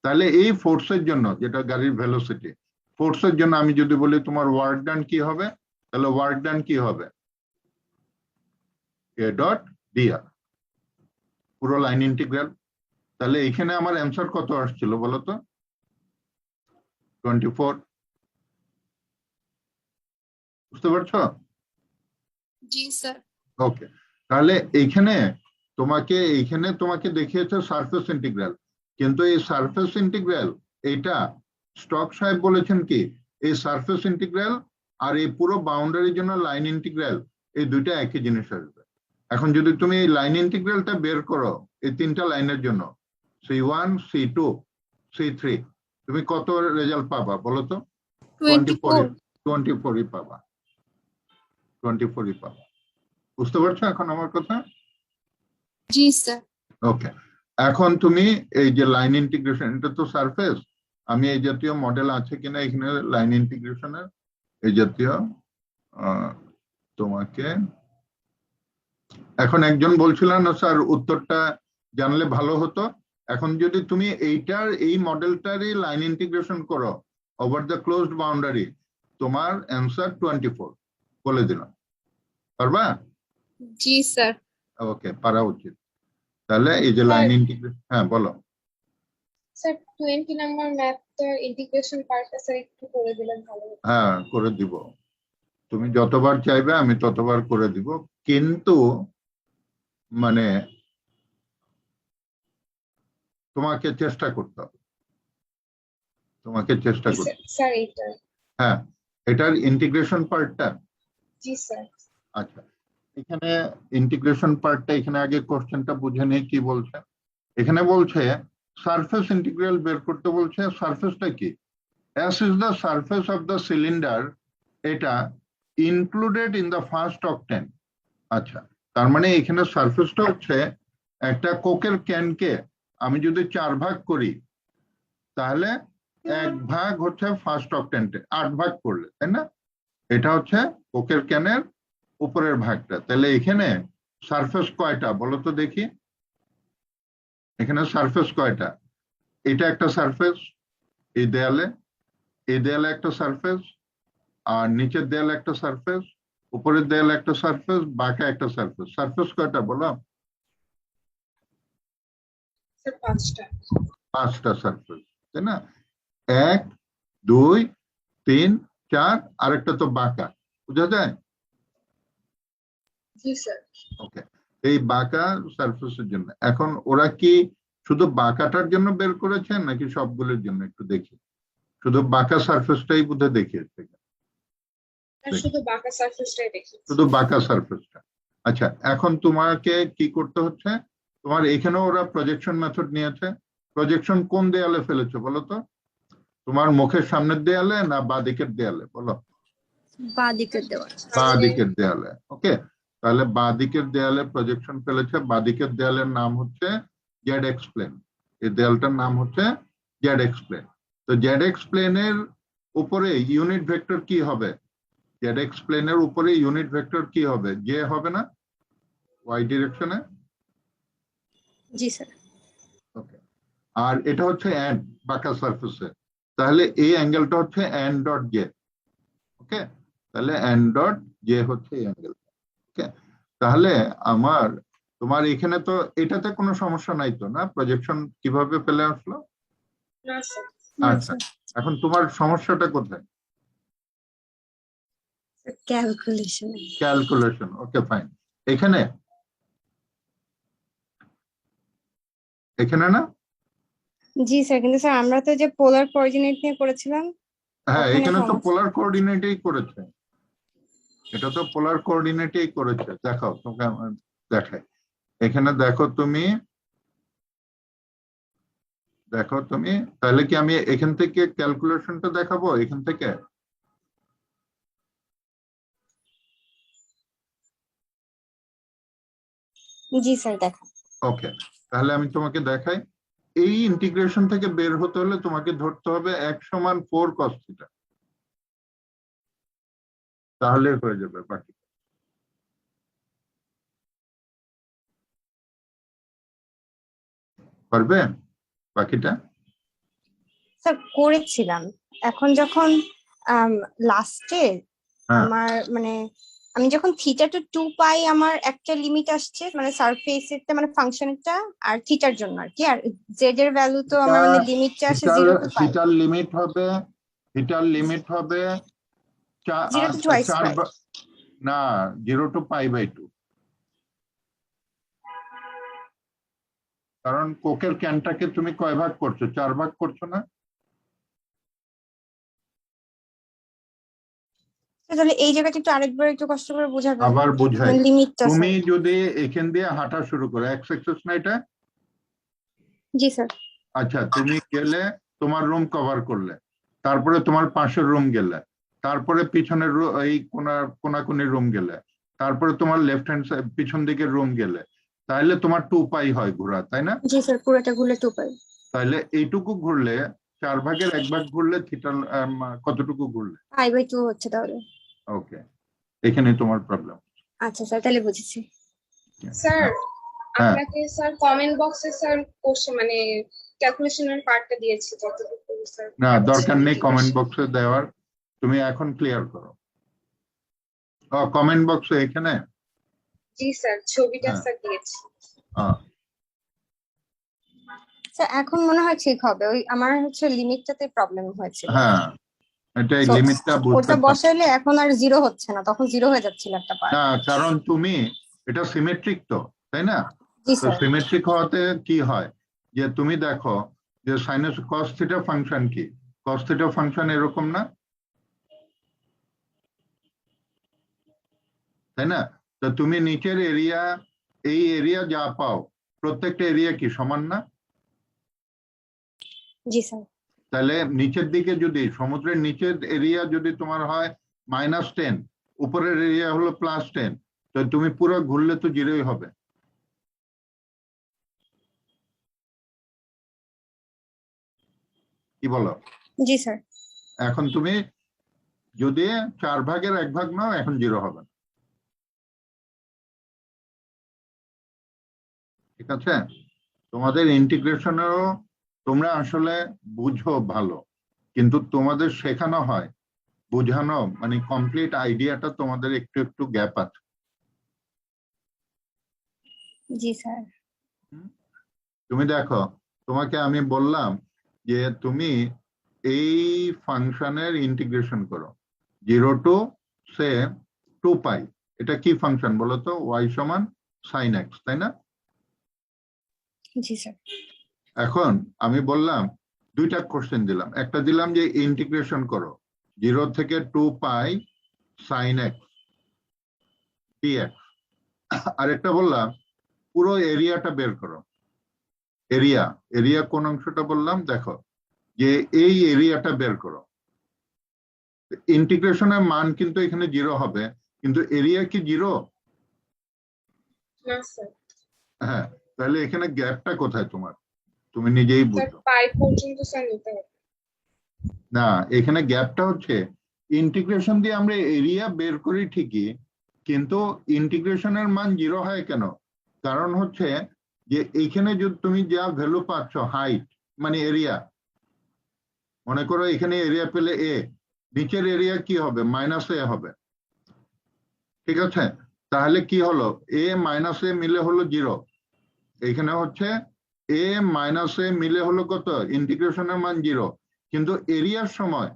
তাহলে এই ফোর্সের জন্য, যেটা গাড়ির ভেলোসিটি, ফোর্সের জন্য আমি যদি বলি তোমার ওয়ার্ক ডান কি হবে, তাহলে ওয়ার্ক ডান কি হবে, এ ডট ডিআর, পুরো লাইন ইন্টিগ্রাল। তাহলে এখানে আমার অ্যান্সার কত আসছিল বলতো? 24। বুঝতে পারছো? জি স্যার। ওকে, তাহলে এইখানে তোমাকে দেখিয়েছে সারফেস ইন্টিগ্রাল, কিন্তু এই সারফেস ইন্টিগ্রাল, এটা স্টক সাহেব বলেছেন কি, এই সারফেস ইন্টিগ্রাল আর এই পুরো বাউন্ডারির জন্য লাইন ইন্টিগ্রাল, এই দুইটা একই জিনিস আসবে। এখন যদি তুমি এই লাইন ইন্টিগ্রালটা বের করো এই তিনটা লাইনের জন্য, C1, C2, C3, তুমি কত রেজাল্ট পাবা বলো তো? 24। 24ই পাবা, 24ই পাবা। বুঝতে পারছো এখন আমার কথা? জি স্যার। ওকে, এখন তুমি এই যে লাইন ইন্টিগ্রেশন, এটা তো সারফেস, আমি এই জাতীয় মডেল আছে কিনা এখানে লাইন ইন্টিগ্রেশনের এই জাতীয় তোমাকে, এখন একজন বলছিলেন না স্যার উত্তরটা জানলে ভালো হতো। এখন যদি তুমি এই মডেলটারই লাইন ইন্টিগ্রেশন করো ওভার দ্য ক্লোজড বাউন্ডারি, তোমার অ্যান্সার 24 বলে দিলাম। পারবা? জি স্যার। ওকে, পারা উচিত। তাহলে এই যে লাইন ইন্টিগ্রেশন, হ্যাঁ বলো। স্যার 20 নাম্বার ম্যাথটা ইন্টিগ্রেশন পার্টটা স্যার একটু করে দিলেন ভালো হতো। হ্যাঁ করে দিব, তুমি যতবার চাইবে আমি ততবার করে দিব, কিন্তু মানে তোমাকে চেষ্টা করতে হবে, তোমাকে চেষ্টা করতে হবে। স্যার এইটা। হ্যাঁ, এটার ইন্টিগ্রেশন পার্টটা, জি স্যার। আচ্ছা এখানে ইন্টিগ্রেশন পার্টটা, এখানে আগে কোশ্চেনটা বুঝে নিয়ে কি বলছে। এখানে বলছে সারফেস ইন্টিগ্রাল বের করতে বলছে। সারফেসটা কি? S is the surface of the cylinder, এটা included in the first octane. আচ্ছা, তার মানে এখানে সারফেসটা হচ্ছে একটা কোকের ক্যানকে আমি যদি 4 ভাগ করি, তাহলে 1 ভাগ হচ্ছে ফার্স্ট অক্টেন্টে, 8 ভাগ করলে, তাই না? এটা হচ্ছে কোকের ক্যানের উপরের ভাগটা। তাহলে এখানে সারফেস কয়টা বলো তো দেখি, এখানে সারফেস কয়টা? এটা একটা সারফেস, এই দেয়ালে একটা সারফেস, আর নিচের দেয়ালে একটা সারফেস, উপরের দেয়ালে একটা সারফেস, বাঁকা একটা সারফেস। সারফেস কয়টা বলো? স্যার 5টা। 5টা সারফেস, তাই না? 1, 2, 3, 4, আরেকটা তো বাঁকা, বুঝা যায়? জি স্যার। ওকে, এই বাঁকা সারফেসের জন্য এখন ওরা কি শুধু বাঁকাটার জন্য বের করেছেন নাকি সবগুলোর জন্য একটু দেখি। শুধু বাঁকা সারফেসটাই বোধহয় দেখিয়েছে, স্যার শুধু বাঁকা সারফেসটাই দেখি। শুধু বাঁকা সারফেসটা। আচ্ছা, এখন তোমাকে কি করতে হচ্ছে, তোমার এখানে ওরা প্রজেকশন মেথড নিয়েছে। প্রজেকশন কোন দেয়ালে ফেলেছে বলো তো? তোমার মুখের সামনের দেয়ালে না বাঁ দিকের দেয়ালে বলো? বাঁ দিকের দেওয়া। বাঁ দিকের দেয়ালে। ওকে, তাহলে বাঁ দিকের দেয়ালে প্রজেকশন ফেলেছে। বাঁ দিকের দেয়ালের নাম হচ্ছে জেড এক্স প্লেন। এই দেয়ালটার নাম হচ্ছে জেড এক্স প্লেন। তো জেড এক্স প্লেনের উপরে ইউনিট ভেক্টর কি হবে? জেড এক্স প্লেনের উপরে ইউনিট ভেক্টর কি হবে? জে হবে না ওয়াই ডিরেকশনে? জি স্যার। ওকে, আর এটা হচ্ছে এন বাঁকা সারফেসে, তাহলে এই অ্যাঙ্গেলটা হচ্ছে এন ডট জে। ওকে, তাহলে এন ডট জে হচ্ছে এই অ্যাঙ্গেল। ওকে, তাহলে তোমার এখানে তো এটাতে কোনো সমস্যা নাই তো না? প্রজেকশন কিভাবে ফেলে আসলো? না স্যার। আচ্ছা, এখন তোমার সমস্যাটা কোথায়? ক্যালকুলেশন। ক্যালকুলেশন। ওকে ফাইন, এখানে না? জি স্যার, কিন্তু স্যার আমরা তো যে পোলার কোঅর্ডিনেট নিয়ে করেছিলাম হ্যাঁ, ওখানে এখানে তো সমস্যা। পোলার কোঅর্ডিনেটেই করেছে, এটা তো পোলার কোঅর্ডিনেটেই করেছে। দেখাও, তোকে আমার দেখাই। এখানে দেখো তুমি, তাহলে কি আমি এখান থেকে ক্যালকুলেশনটা দেখাবো এখান থেকে? জি স্যার, দেখা। ওকে, তাহলে আমি তোমাকে দেখাই। এই ইন্টিগ্রেশন থেকে বের হতে হলে তোমাকে ধরতে হবে 1 = 4 cos θ, তাহলে হয়ে যাবে বাকি। পারবে বাকিটা? স্যার করেছিলাম, এখন যখন লাস্টে হ্যাঁ আমার মানে আমি যখন থিটা টু 2 পাই আমার একটা লিমিট আসছে মানে সারফেসেরটা মানে ফাংশনটা আর থিটার জন্য আর কি, আর জেড এর ভ্যালু তো আমার মানে লিমিটটা আসে 0 to π, থিটার লিমিট হবে, থিটার লিমিট হবে 0 to 2i স্কয়ার। না 0 to π/2, কারণ কোকের ক্যানটাকে তুমি কয় ভাগ করছো? 4 ভাগ করছো না? তাহলে এই জায়গাটা একটু আরেকবার একটু কষ্ট করে বোঝাবেন, আবার বুঝাই, মানে লিমিটটা তুমি স্যার। যদি এখান দিয়ে হাঁটা শুরু করো, এক্স এক্সেস না এটা? জি স্যার। আচ্ছা, তুমি গেলে তোমার রুম কভার করলে, তারপরে তোমার পাশের রুম গেলে, তারপরে পিছনের এই কোনাকুনি রুম গেলে, তারপরে তোমার লেফট হ্যান্ড সাইড পিছন দিকের রুম গেলে, তাহলে তোমার 2π হয় ঘোরা, তাই না? জি স্যার, পুরোটা ঘুরলে 2 পাই। তাহলে এইটুকু ঘুরলে 4 ভাগের 1 ভাগ ঘুরলে থিটা কতটুকু ঘুরলে? π/2 হচ্ছে তাহলে। ওকে, এখানে তোমার প্রবলেম। আচ্ছা স্যার, তাহলে বুঝেছি। স্যার হ্যাঁ। আপনাকে স্যার কমেন্ট বক্সে স্যার কোশ্চেন মানে ক্যালকুলেশনের পার্টটা দিয়েছি যতটুকু স্যার। না, দরকার নেই কমেন্ট বক্সে দেওয়ার, তুমি এখন ক্লিয়ার করো। কমেন্ট বক্সে এখানে? জি স্যার, ছবিটা হ্যাঁ। স্যার দিয়েছি। স্যার এখন মনে হয় ঠিক হবে, ওই আমার হচ্ছে লিমিটটাতে প্রবলেম হয়েছিল। হ্যাঁ, এটা So, লিমিটটা বুঝতে ওটা বসাইলে এখন আর 0 হচ্ছে না, তখন 0 হয়ে যাচ্ছিল একটা পার্ট। না, কারণ তুমি এটা সিমেট্রিক তো, তাই না? জি তো স্যার। সিমেট্রিক হওয়াতে কি হয় যে তুমি দেখো যে সাইনাস কস থিটা ফাংশন কি, কস থিটা ফাংশন এরকম না, তাই না? তো তুমি নিচের এরিয়া, এই এরিয়া যা পাও প্রত্যেকটা এরিয়া কি সমান না? জি স্যার। তাহলে নিচের দিকে যদি সমুদ্রের নিচের এরিয়া যদি তোমার হয় -10, উপরের এরিয়া হলো +10, তো তুমি পুরো ঘুরলে তো 0ই হবে। কি বলো? জি স্যার। এখন তুমি যদি 4 ভাগের 1 ভাগ নাও, এখন 0 হবে না। ঠিক আছে? তোমাদের ইন্টিগ্রেশনেরও তোমরা আসলে বুঝো ভালো, কিন্তু তোমাদের শেখানো হয়, বোঝানো মানে কমপ্লিট আইডিয়াটা তোমাদের একটু একটু গ্যাপ আছে। জি স্যার। তুমি দেখো, তোমাকে আমি বললাম যে তুমি এই ফাংশনের ইন্টিগ্রেশন করো 0 to সে 2π, এটা কি ফাংশন বলো তো? y = sin x, তাই না? জি স্যার। এখন আমি বললাম দুইটা কোশ্চেন দিলাম, একটা দিলাম যে ইন্টিগ্রেশন করো 0 থেকে 2π sin x dx, আরেকটা বললাম পুরো এরিয়াটা বের করো। এরিয়া, এরিয়া কোন অংশটা বললাম দেখো, যে এই এরিয়াটা বের করো। ইন্টিগ্রেশনের মান কিন্তু এখানে 0 হবে, কিন্তু এরিয়া কি 0? না স্যার, হ্যাঁ, তাহলে এখানে গ্যাপটা কোথায় তোমার? তুমি নিজেই স্যার বুঝো। পাই পর্যন্ত স্যার নিতে হবে। না, এখানে গ্যাপটা হচ্ছে ইন্টিগ্রেশন দিয়ে আমরা এরিয়া বের করি ঠিকই, কিন্তু ইন্টিগ্রেশনের মান 0 হয় কেন? কারণ হচ্ছে যে এইখানে যদি তুমি যা ভ্যালু পাচ্ছ হাইট মানে এরিয়া, মনে করো এখানে এরিয়া পেলে a, নিচের এরিয়া কি হবে? -a হবে। ঠিক আছে? তাহলে কি হলো? a - a মিলে হলো 0, এখানে হচ্ছে a - a মিলে হলো কত? ইন্টিগ্রেশনের মান 0, কিন্তু এরিয়ার সময়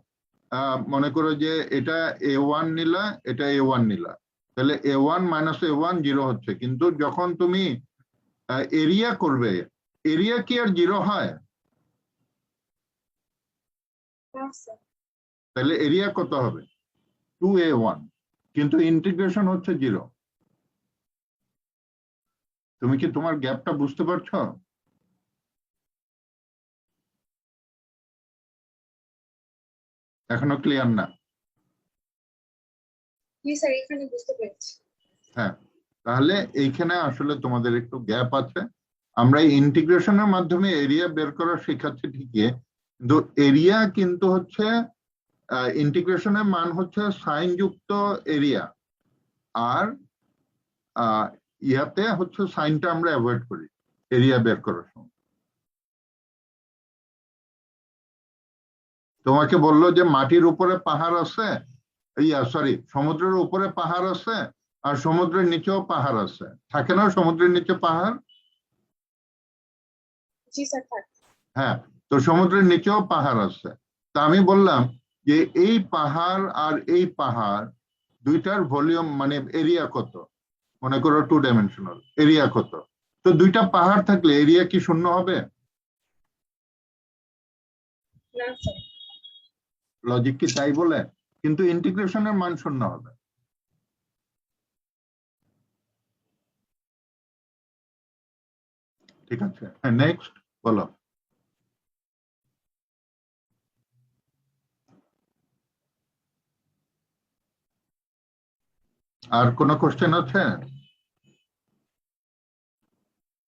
মনে করো যে এটা a1 নিলা, এটা a1 নিলা, তাহলে a1 - a1 0 হচ্ছে, কিন্তু যখন তুমি এরিয়া করবে, এরিয়া কি আর 0 হয়? না স্যার, তাহলে এরিয়া কত হবে? 2a1, কিন্তু ইন্টিগ্রেশন হচ্ছে 0। তুমি কি তোমার গ্যাপটা বুঝতে পারছো? এখনো ক্লিয়ার না? জি স্যার, এখানে বুঝতে পেরেছি। হ্যাঁ, তাহলে এইখানে আসলে তোমাদের একটু গ্যাপ আছে, আমরা ইন্টিগ্রেশনের মাধ্যমে এরিয়া বের করা শেখাচ্ছি ঠিকই, কিন্তু এরিয়া কিন্তু হচ্ছে ইন্টিগ্রেশনের মান হচ্ছে সাইন যুক্ত এরিয়া, আর ইয়াতে হচ্ছে সাইনটা আমরা অ্যাভয়েড করি এরিয়া বের করার সময়। তোমাকে বললো যে মাটির উপরে পাহাড় আছে, সরি সমুদ্রের উপরে পাহাড় আছে আর সমুদ্রের নিচেও পাহাড় আছে, থাকে না সমুদ্রের নিচে পাহাড়? জি স্যার থাকে। হ্যাঁ, তো সমুদ্রের নিচেও পাহাড় আছে। তা আমি বললাম যে এই পাহাড় আর এই পাহাড় দুইটার ভলিউম মানে এরিয়া কত, মনে করো 2 ডাইমেনশনাল এরিয়া কত, তো দুইটা পাহাড় থাকলে এরিয়া কি শূন্য হবে? না স্যার। লজিক কি তাই বলে? কিন্তু ইন্টিগ্রেশনের মান শূন্য হবে। ঠিক আছে, হ্যাঁ নেক্সট বলো। আর কোনো কোশ্চেন আছে?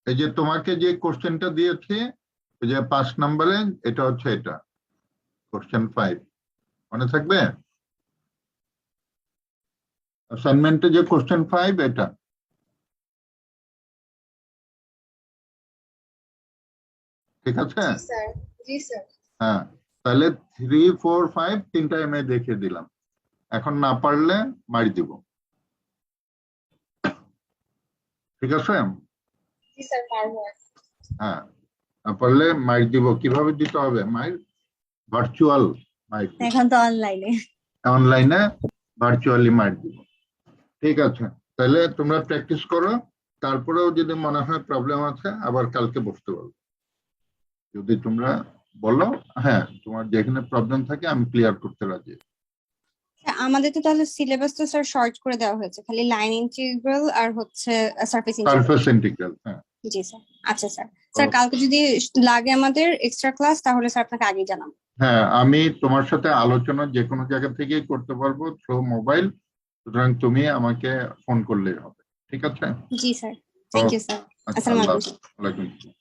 এই যে তোমাকে যে কোশ্চেনটা দিয়েছি ওই যে 5 নম্বরে, এটা হচ্ছে এটা কোশ্চেন 5, মনে থাকবে? অ্যাসাইনমেন্টে যে কোশ্চেন 5 এটা। ঠিক আছে, জি স্যার। জি স্যার। হ্যাঁ তাহলে 3, 4, 5 তিনটা আমি দেখিয়ে দিলাম, এখন না পারলে মারি দিব। ঠিক আছে, জি স্যার পারবো। হ্যাঁ না পারলে মারি দিব। কিভাবে দিতে হবে মাইর? ভার্চুয়াল মাইর, এখন তো অনলাইনে। অনলাইনে ভার্চুয়ালি মাইর দিব। ঠিক আছে, তাহলে তোমরা প্র্যাকটিস করো, তারপরেও যদি মনে হয় প্রবলেম আছে আবার কালকে বসতে বলবো। যদি তোমরা বলো হ্যাঁ তোমার যেখানে প্রবলেম থাকে আমি ক্লিয়ার করতে রাজি। আমাদের তো তাহলে সিলেবাস তো স্যার শর্ট করে দেওয়া হয়েছে, খালি লাইন ইন্টিগ্রাল আর হচ্ছে সারফেস ইন্টিগ্রাল। সারফেস ইন্টিগ্রাল, হ্যাঁ। জি স্যার। আচ্ছা স্যার, স্যার কালকে যদি লাগে আমাদের এক্সট্রা ক্লাস তাহলে স্যার আপনাকে আগেই জানাবো। হ্যাঁ আমি তোমার সাথে আলোচনা যে কোনো জায়গা থেকেই করতে পারবো থ্রু মোবাইল, সুতরাং তুমি আমাকে ফোন করলেই হবে। ঠিক আছে? জি স্যার, থ্যাংক ইউ স্যার। আচ্ছা, আসসালামু আল্লাহ আলাইকুম। হাফেজ। ওয়ালাইকুম আসসালাম।